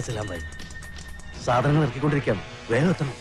സലാം ഭായി. സാധനങ്ങൾ ഇറക്കിക്കൊണ്ടിരിക്കാം, വേഗം എത്തണം.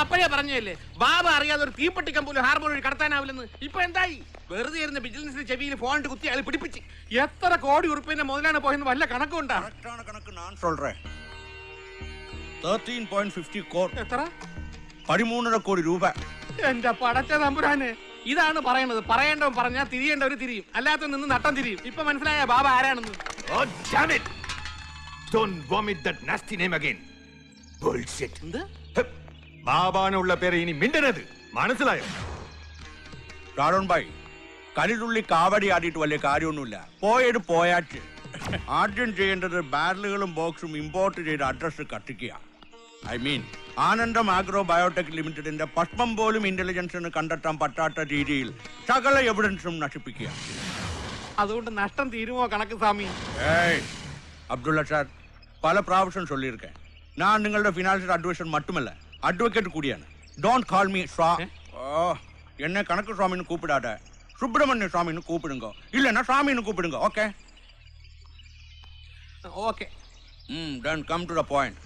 അപ്പഴേ പറഞ്ഞല്ലേ ബാബ അറിയാതെ ഒരു തീപ്പെട്ടിക്കം പോലും ഹാർബർ വഴി കടത്താനാവില്ലെന്ന്. ഇപ്പൊ എന്തായി? വെറുതെ ഇരുന്ന ബിസിനസിന്റെ ചെവിയിൽ ഫോൺ കുത്തി അയാൾ പിടിപ്പിച്ച് എത്ര കോടി ഉറുപ്പിന്റെ മുതലാണ് പോയെന്ന് വല്ല കണക്കുണ്ടാ? കണക്ക് ഞാൻ சொல்றேன். 13.50 crore. എത്ര? 13.5 കോടി രൂപ. എന്റെ പടച്ച തമ്പുരാനെ, ഇതാണ് പറയണത്. പറയേണ്ടവൻ പറഞ്ഞാൽ തിരിയേണ്ടവര് തിരിയും, അല്ലാത്ത നിന്ന് നട്ടം തിരിയും. ഇപ്പൊ മനസ്സിലായ ബാബ ആരാണെന്ന്? Oh damn it! Don't vomit that nasty name again. Bullshit. എന്ത്? ബാബാനുള്ള പേര് ഇനി മിണ്ടരുത്, മനസ്സിലായോ? ഷാരോൺ ഭായ്, കലിതുള്ളി കാവടി ആടിയിട്ട് വലിയ കാര്യമൊന്നുമില്ല. പോയത് പോയാറ്റ്. ആദ്യം ചെയ്യേണ്ടത് ബാരലുകളും ബോക്സും ഇമ്പോർട്ട് ചെയ്ത് അഡ്രസ് കത്തിക്കുക. ഐ മീൻ ആനന്ദം ആഗ്രോ ബയോടെക് ലിമിറ്റഡിന്റെ പത്മം പോലും ഇന്റലിജൻസിന് കണ്ടെത്താൻ പറ്റാത്ത രീതിയിൽ സകല എവിഡൻസും നശിപ്പിക്കുക. അതുകൊണ്ട് നഷ്ടം തീരുമോ കണക്ക് സ്വാമി? ഏയ് അബ്ദുള്ള സാർ, പല പ്രാവശ്യം சொல்லியிருக்கேன். நான் നിങ്ങളുടെ ഫിനാൻഷ്യൽ അഡ്വൈസർ மட்டுമല്ല, അഡ്വക്കേറ്റ് കൂടിയാണ്. ഡോണ്ട് കോൾ മീ സ്വാ. എന്നെ കണക്ക് സ്വാമിന്ന് കൂപ്പിടാத, സുബ്രഹ്മണ്യ സ്വാമിന്ന് കൂപ്പിടുങ്ക, இல்லைன்னா സ്വാമിന്ന് കൂപ്പിടുങ്ക. Okay okay. then come to the point.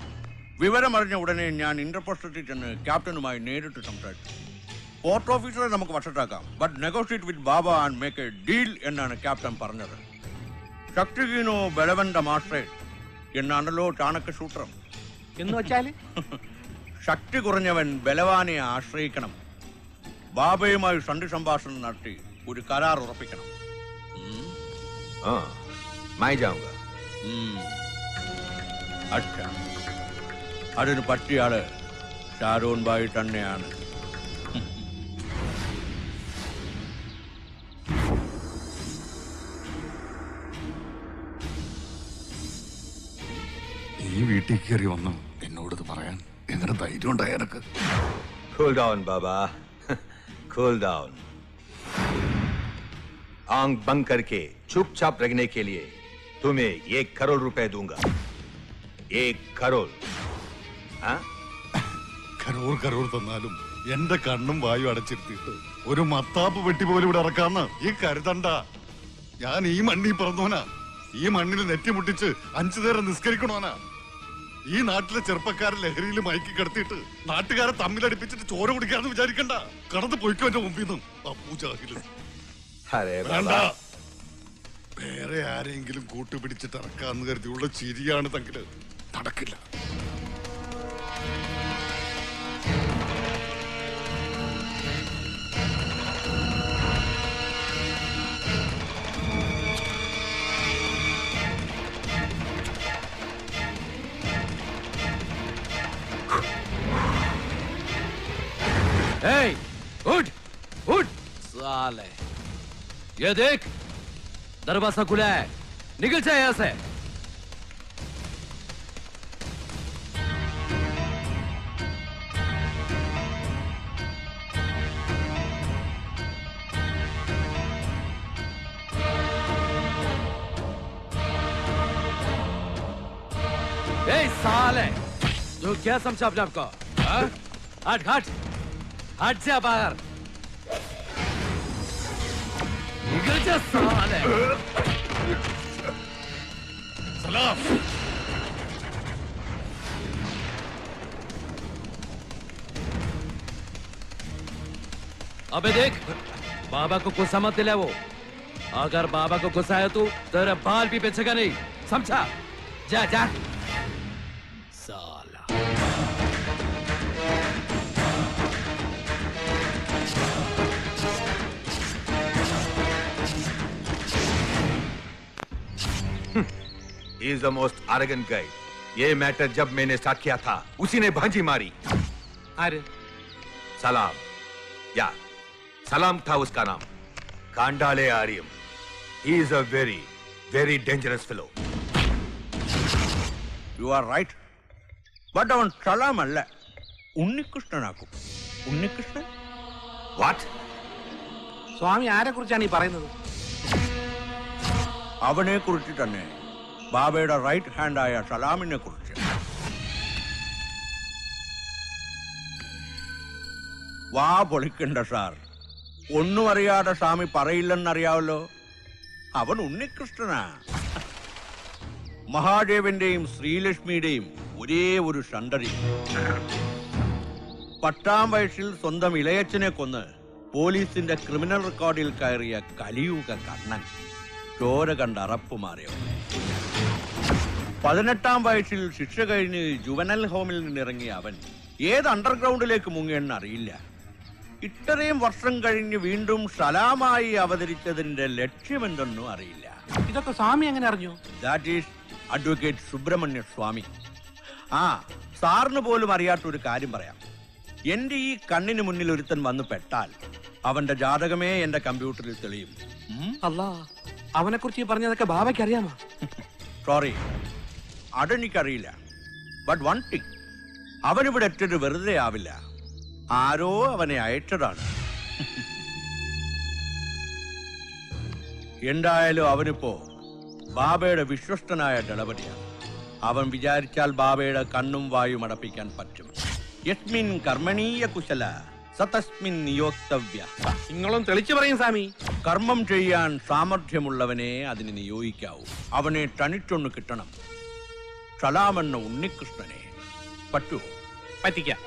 വിവരം അറിഞ്ഞ ഉടനെ ഞാൻ ഇന്റർപോസ്റ്റത്തിൽ ചെന്ന് ക്യാപ്റ്റനുമായി നേരിട്ട് സംസാരിച്ചു. പോർട്ട് ഓഫീസറെ നമുക്ക് വശത്താക്കാം, but negotiate with Baba and make a deal എന്നാണ് ക്യാപ്റ്റൻ പറഞ്ഞത്. ശക്തിഹീനോ ബലവന്ത മാസ്റ്റേ എന്നാണല്ലോ ചാണക്യ സൂത്രം. എന്ന് വെച്ചാല് ശക്തി കുറഞ്ഞവൻ ബലവാനെ ആശ്രയിക്കണം. ബാബയുമായി സന്ധി സംഭാഷണം നടത്തി ഒരു കരാർ ഉറപ്പിക്കണം. അതിന് പറ്റിയാള് ഷാരോൺ ബായി തന്നെയാണ്. ഈ വീട്ടിൽ കയറി വന്നു എന്നോട് പറയാൻ എങ്ങനെ ധൈര്യം ഉണ്ടായ എനക്ക്? Cool down, Baba. Cool down. आंख बंद करके चुपचाप रखने के लिए तुम्हें 1 करोड़ रुपए दूंगा. 1 करोड़. കരോർ കരോർ തന്നാലും എന്റെ കണ്ണും വായു അടച്ചിരുത്തിയിട്ട് ഒരു മത്താപ്പ് വെട്ടി പോലും ഇവിടെ ഇറക്കാന്ന് ഈ കരുതണ്ട. ഞാൻ ഈ മണ്ണിൽ പിറന്നോനാ, ഈ മണ്ണിൽ നെറ്റിമുട്ടിച്ച് 5 നേരം നിസ്കരിക്കണോനാ. ഈ നാട്ടിലെ ചെറുപ്പക്കാരെ ലഹരിയിൽ മയക്കി കിടത്തിയിട്ട് നാട്ടുകാരെ തമ്മിലടിപ്പിച്ചിട്ട് ചോര കുടിക്കാന്ന് വിചാരിക്കണ്ട. കടന്നു പോയിക്കോ എന്റെ മുമ്പിൽ നിന്നും അപ്പൂജാഹില്. अरे വേണ്ട, बाबा വേറെ ആരെങ്കിലും കൂട്ടുപിടിച്ചിട്ട് ഇറക്കാന്ന് കരുതിയുള്ള ചിരിയാണ് തങ്കില്. നടക്കില്ല. उठ उठ साले, ये देख दरवाजा खुला है, निकल जाए यहाँ से। ए साले, तू क्या समझा अपने आपको? हाँ? हट हट हट जा बाहर, निकल जा साले। സലാം. अबे देख, बाबा को गुस्सा मत दिला वो। अगर बाबा को गुस्सा आया तो तेरा बाल भी बेचेगा नहीं, समझा? जा जा साला। He is the most arrogant guy. ये मैटर जब मैंने स्टार्ट किया था उसी ने भांजी मारी. ആര്? सलाम या सलाम था उसका नाम. कांडाले आर्यम. He is a very, very dangerous fellow. You are right. But അവൻ സലാമല്ല, ഉണ്ണികൃഷ്ണനാക്കും. ഉണ്ണികൃഷ്ണൻ What? സ്വാമി ആരെ കുറിച്ചാണ് ഈ പറയുന്നത്? അവനെ കുറിച്ച് തന്നെ, ബാബയുടെ റൈറ്റ് ഹാൻഡായ സലാമിനെ കുറിച്ച്. വാ പൊളിക്കണ്ട സാർ. ഒന്നും അറിയാതെ സ്വാമി പറയില്ലെന്നറിയാവല്ലോ. അവൻ ഉണ്ണികൃഷ്ണനാ. മഹാദേവന്റെയും ശ്രീലക്ഷ്മിയുടെയും ഒരേ ഒരു ഷണ്ടരി. 10-ാം വയസ്സിൽ സ്വന്തം ഇളയച്ചനെ കൊന്ന് പോലീസിന്റെ ക്രിമിനൽ റെക്കോർഡിൽ കയറിയ കലിയുഗ കണ്ണൻ. ചോര കണ്ട് അറപ്പുമാറിയവൻ. 18-ാം വയസ്സിൽ ശിക്ഷ കഴിഞ്ഞ് ജുവനൽ ഹോമിൽ നിന്നിറങ്ങിയ അവൻ ഏത് അണ്ടർഗ്രൗണ്ടിലേക്ക് മുങ്ങിയെന്ന് അറിയില്ല. ഇത്രയും വർഷം കഴിഞ്ഞ് വീണ്ടും സലാമായി അവതരിച്ചതിന്റെ ലക്ഷ്യമെന്തെന്നും അറിയില്ല. ഇതൊക്കെ സ്വാമി എങ്ങനെ അറിഞ്ഞു? ദാറ്റ് ഈസ് അഡ്വക്കേറ്റ് സുബ്രഹ്മണ്യ സ്വാമി. ആ സാറിന് പോലും അറിയാത്തൊരു കാര്യം പറയാം. എന്റെ ഈ കണ്ണിന് മുന്നിൽ ഒരുത്തൻ വന്ന് പെട്ടാൽ അവന്റെ ജാതകമേ എന്റെ കമ്പ്യൂട്ടറിൽ തെളിയും. അല്ലാ, അവനെ കുറിച്ച് പറഞ്ഞതൊക്കെ ബാബയ്ക്ക് അറിയാമോ? സോറി, അതെനിക്കറിയില്ല. ബട്ട് വൺ തിങ്, അവനിവിടെ എത്തിയത് വെറുതെ ആവില്ല. ആരോ അവനെ അയച്ചതാണ്. എന്തായാലും അവനിപ്പോ ബാബയുടെ വിശ്വസ്തനായ ദളപതിയാണ്. അവൻ വിചാരിച്ചാൽ ബാബയുടെ കണ്ണും വായും അടപ്പിക്കാൻ പറ്റും. യസ്മിൻ കർമ്മണീയ കുശല സതസ്മിൻ നിയോക്തവ്യ. നിങ്ങളും തെളിച്ചു പറയും സ്വാമി. കർമ്മം ചെയ്യാൻ സാമർഥ്യമുള്ളവനെ അതിന് നിയോഗിക്കാവൂ. അവനെ തനിച്ചൊന്ന് കിട്ടണം. സലാമെന്ന ഉണ്ണികൃഷ്ണനെ. പറ്റുമോ? പറ്റിക്കാം.